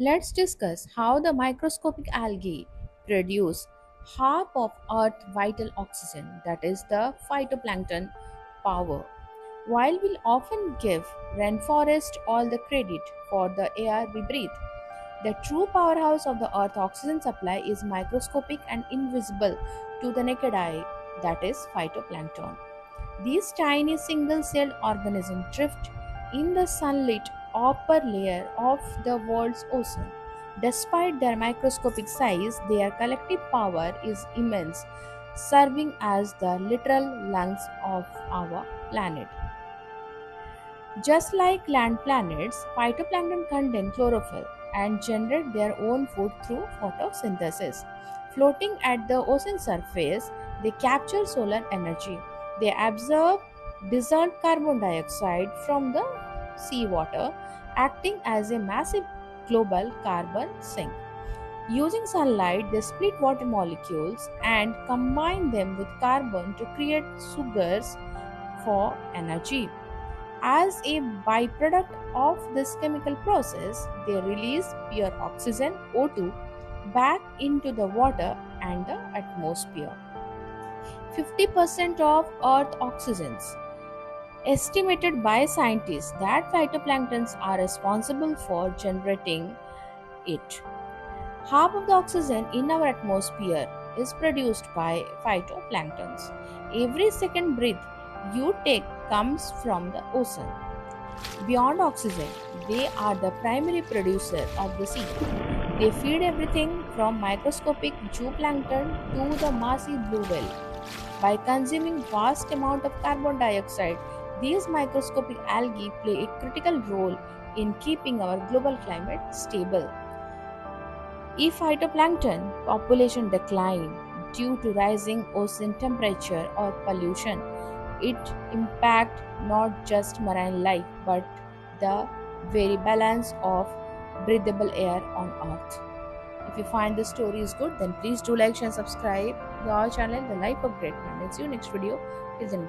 Let's discuss how the microscopic algae produce half of Earth's vital oxygen, that is the phytoplankton power. While we often give rainforest all the credit for the air we breathe, the true powerhouse of the Earth's oxygen supply is microscopic and invisible to the naked eye, that is phytoplankton. These tiny single celled organisms drift in the sunlit upper layer of the world's ocean. Despite their microscopic size, their collective power is immense, serving as the literal lungs of our planet. Just like land planets, phytoplankton contain chlorophyll and generate their own food through photosynthesis. Floating at the ocean surface, they capture solar energy. They absorb dissolved carbon dioxide from the seawater, acting as a massive global carbon sink. Using sunlight, they split water molecules and combine them with carbon to create sugars for energy. As a byproduct of this chemical process, they release pure oxygen O2 back into the water and the atmosphere. 50% of Earth oxygens estimated by scientists that phytoplanktons are responsible for generating it. Half of the oxygen in our atmosphere is produced by phytoplanktons. Every second breath you take comes from the ocean. Beyond oxygen, they are the primary producer of the sea. They feed everything from microscopic zooplankton to the massive blue whale. By consuming vast amount of carbon dioxide, these microscopic algae play a critical role in keeping our global climate stable. If phytoplankton population decline due to rising ocean temperature or pollution, it impact not just marine life but the very balance of breathable air on earth. If you find this story is good, then please do like, share, and subscribe to our channel, The Life of Great Planet. See you next video. Till then, bye.